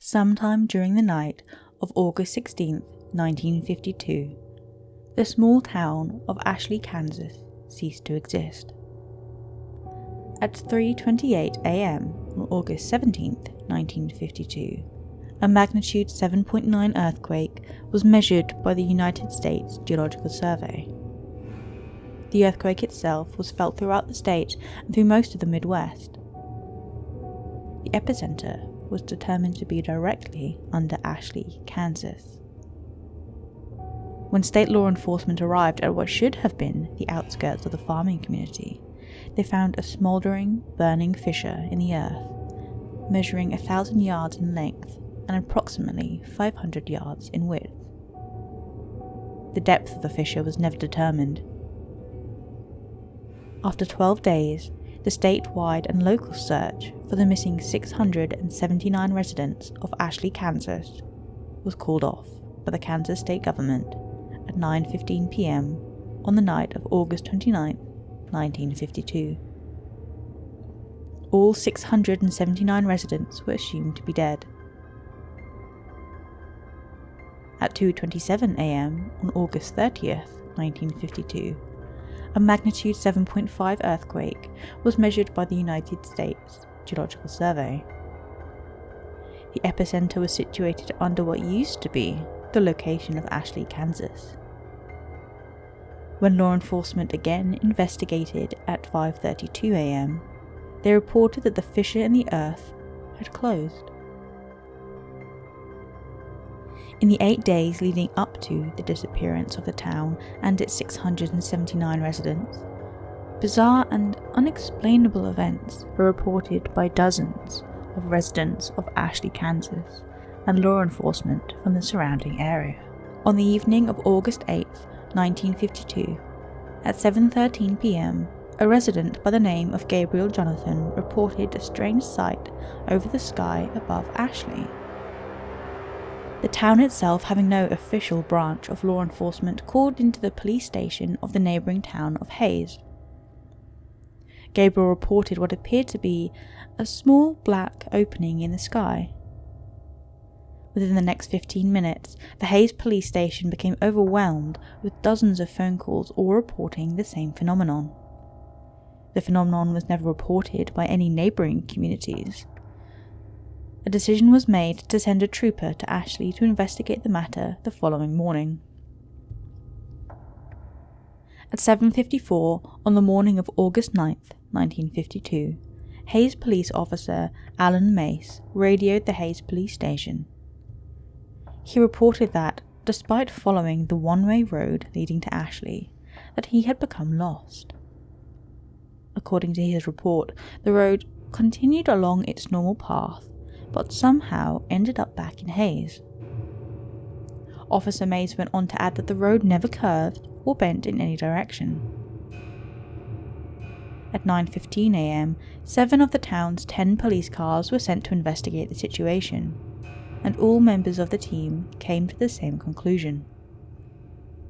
Sometime during the night of August 16, 1952, the small town of Ashley, Kansas ceased to exist. At 3:28 a.m. on August 17, 1952, a magnitude 7.9 earthquake was measured by the United States Geological Survey. The earthquake itself was felt throughout the state and through most of the Midwest. The epicenter was determined to be directly under Ashley, Kansas. When state law enforcement arrived at what should have been the outskirts of the farming community, they found a smouldering, burning fissure in the earth, measuring 1,000 yards in length and approximately 500 yards in width. The depth of the fissure was never determined. After 12 days, the statewide and local search for the missing 679 residents of Ashley, Kansas was called off by the Kansas state government at 9:15 p.m. on the night of August 29, 1952. All 679 residents were assumed to be dead. At 2:27 a.m. on August 30th, 1952, a magnitude 7.5 earthquake was measured by the United States Geological Survey. The epicenter was situated under what used to be the location of Ashley, Kansas. When law enforcement again investigated at 5:32 a.m., they reported that the fissure in the earth had closed. In the 8 days leading up to the disappearance of the town and its 679 residents, bizarre and unexplainable events were reported by dozens of residents of Ashley, Kansas, and law enforcement from the surrounding area. On the evening of August 8, 1952, at 7:13 p.m., a resident by the name of Gabriel Jonathan reported a strange sight over the sky above Ashley. The town itself, having no official branch of law enforcement, called into the police station of the neighbouring town of Hayes. Gabriel reported what appeared to be a small black opening in the sky. Within the next 15 minutes, the Hayes police station became overwhelmed with dozens of phone calls all reporting the same phenomenon. The phenomenon was never reported by any neighbouring communities. A decision was made to send a trooper to Ashley to investigate the matter the following morning. At 7:54 on the morning of August 9th, 1952, Hayes police officer Alan Mace radioed the Hayes police station. He reported that, despite following the one-way road leading to Ashley, that he had become lost. According to his report, the road continued along its normal path, but somehow ended up back in Hayes. Officer Mays went on to add that the road never curved or bent in any direction. At 9:15 a.m., 7 of the town's 10 police cars were sent to investigate the situation, and all members of the team came to the same conclusion.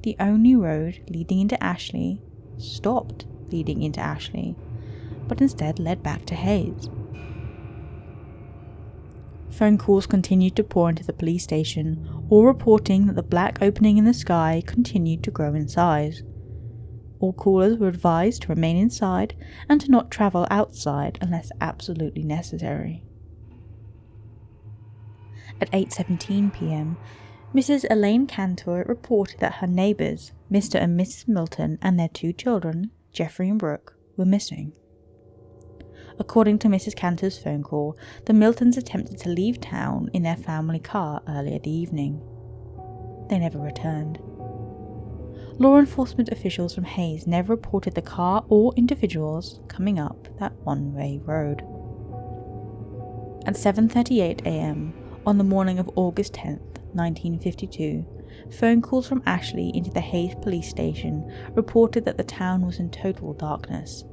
The only road leading into Ashley stopped leading into Ashley, but instead led back to Hayes. Phone calls continued to pour into the police station, all reporting that the black opening in the sky continued to grow in size. All callers were advised to remain inside and to not travel outside unless absolutely necessary. At 8:17 p.m, Mrs. Elaine Cantor reported that her neighbours, Mr. and Mrs. Milton, and their 2 children, Jeffrey and Brooke, were missing. According to Mrs. Cantor's phone call, the Miltons attempted to leave town in their family car earlier the evening. They never returned. Law enforcement officials from Hayes never reported the car or individuals coming up that one-way road. At 7:38 a.m. on the morning of August 10th, 1952, phone calls from Ashley into the Hayes police station reported that the town was in total darkness.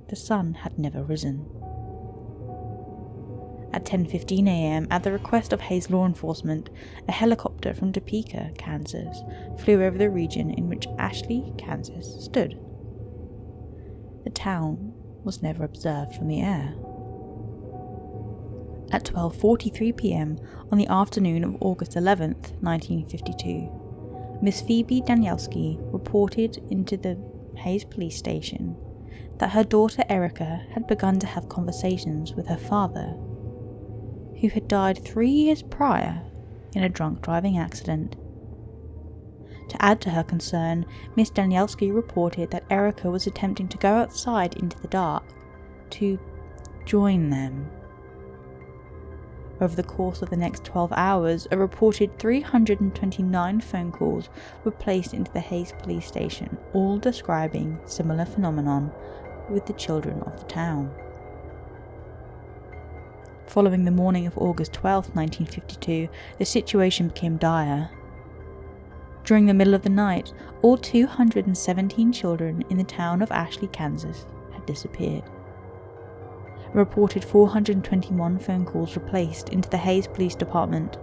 The sun had never risen. At 10:15 a.m., at the request of Hayes law enforcement, a helicopter from Topeka, Kansas, flew over the region in which Ashley, Kansas, stood. The town was never observed from the air. At 12:43 p.m. on the afternoon of August 11th, 1952, Miss Phoebe Danielski reported into the Hayes police station that her daughter Erica had begun to have conversations with her father, who had died 3 years prior in a drunk driving accident. To add to her concern, Miss Danielski reported that Erica was attempting to go outside into the dark to join them. Over the course of the next 12 hours, a reported 329 phone calls were placed into the Hayes police station, all describing similar phenomenon with the children of the town. Following the morning of August 12, 1952, the situation became dire. During the middle of the night, all 217 children in the town of Ashley, Kansas, had disappeared. A reported 421 phone calls were placed into the Hayes Police Department.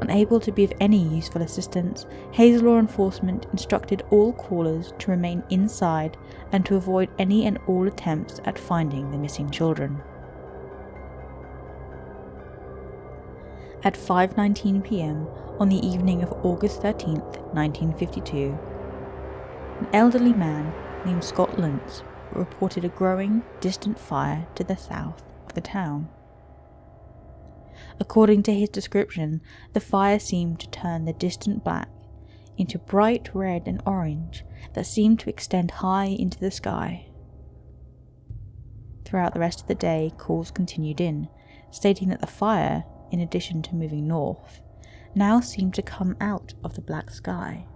Unable to be of any useful assistance, Hayes law enforcement instructed all callers to remain inside and to avoid any and all attempts at finding the missing children. At 5:19 p.m. on the evening of August 13th, 1952, an elderly man named Scott Luntz reported a growing, distant fire to the south of the town. According to his description, the fire seemed to turn the distant black into bright red and orange that seemed to extend high into the sky. Throughout the rest of the day, calls continued in, stating that the fire, in addition to moving north, now seemed to come out of the black sky.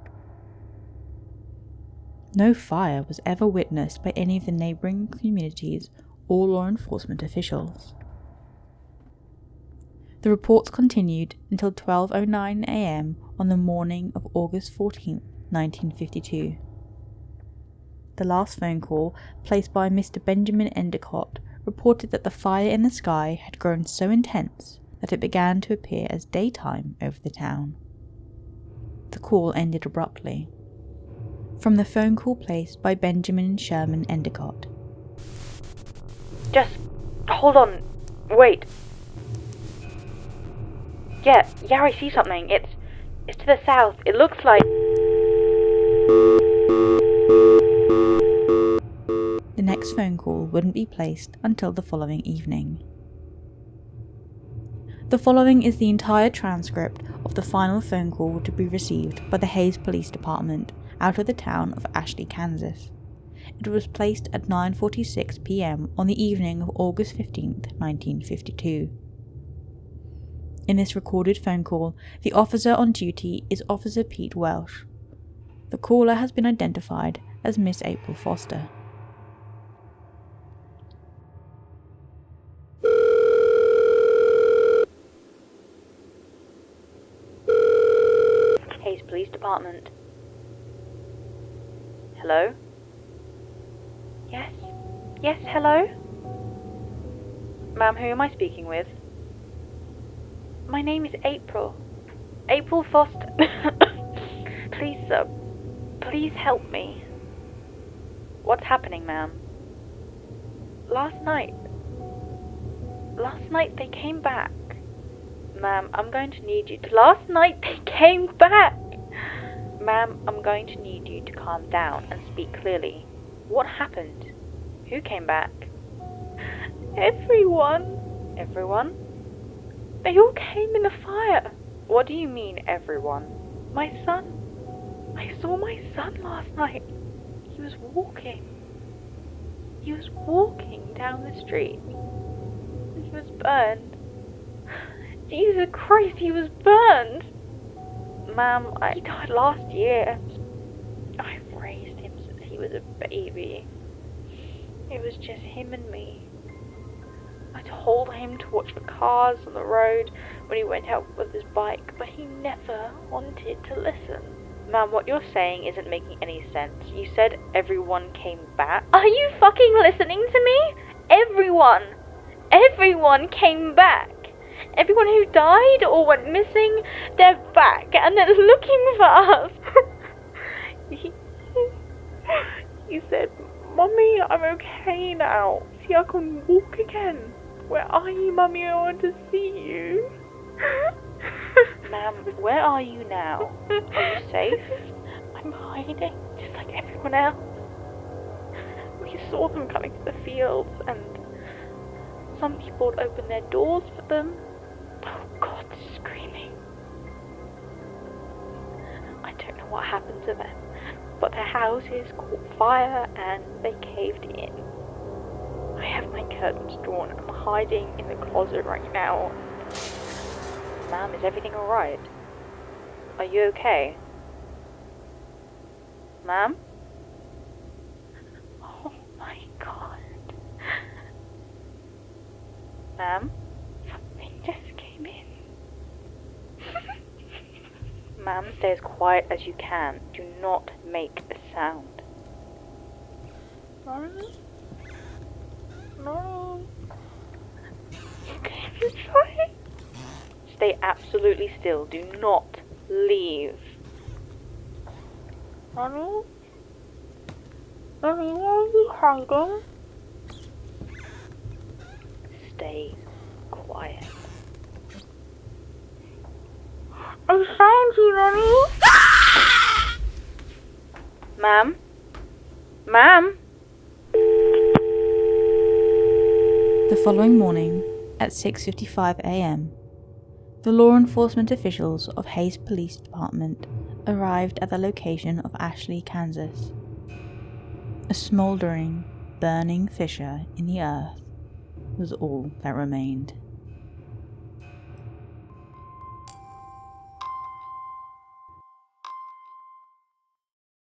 No fire was ever witnessed by any of the neighbouring communities or law enforcement officials. The reports continued until 12:09 a.m. on the morning of August 14, 1952. The last phone call, placed by Mr. Benjamin Endicott, reported that the fire in the sky had grown so intense that it began to appear as daytime over the town. The call ended abruptly. From the phone call placed by Benjamin Sherman Endicott. Just hold on. Wait. Yeah, I see something. It's to the south. It looks like... The next phone call wouldn't be placed until the following evening. The following is the entire transcript of the final phone call to be received by the Hayes Police Department out of the town of Ashley, Kansas. It was placed at 9:46 p.m. on the evening of August 15th, 1952. In this recorded phone call, the officer on duty is Officer Pete Welsh. The caller has been identified as Miss April Foster. Hayes Police Department. Hello? Yes, hello? Ma'am, who am I speaking with? My name is April. April Foster. Please, sir, please help me. What's happening, ma'am? Last night they came back. Ma'am, I'm going to need you to... Last night they came back! Ma'am, I'm going to need you to calm down and speak clearly. What happened? Who came back? Everyone. Everyone? They all came in the fire. What do you mean, everyone? My son. I saw my son last night. He was walking down the street. And he was burned. Jesus Christ, he was burned! Ma'am, he died last year. I've raised him since he was a baby. It was just him and me. I told him to watch the cars on the road when he went out with his bike, but he never wanted to listen. Ma'am, what you're saying isn't making any sense. You said everyone came back. Are you fucking listening to me? Everyone came back. Everyone who died or went missing, they're back and they're looking for us. He said, Mommy, I'm okay now. See, I can walk again. Where are you, Mummy? I want to see you. Ma'am, where are you now? Are you safe? I'm hiding, just like everyone else. We saw them coming to the fields, and some people would open their doors for them. Oh God, screaming. I don't know what happened to them, but their houses caught fire and they caved in. I have my curtains drawn. I'm hiding in the closet right now. Ma'am, is everything alright? Are you okay? Ma'am? Oh my God. Ma'am? Something just came in. Ma'am, stay as quiet as you can. Do not make a sound. No. Okay, I'm sorry. Stay absolutely still. Do not leave. Mommy? Mommy, where are you hiding? Stay quiet. I found you, Mommy. Ma'am? Ma'am? The following morning, at 6:55 a.m., the law enforcement officials of Hays Police Department arrived at the location of Ashley, Kansas. A smouldering, burning fissure in the earth was all that remained.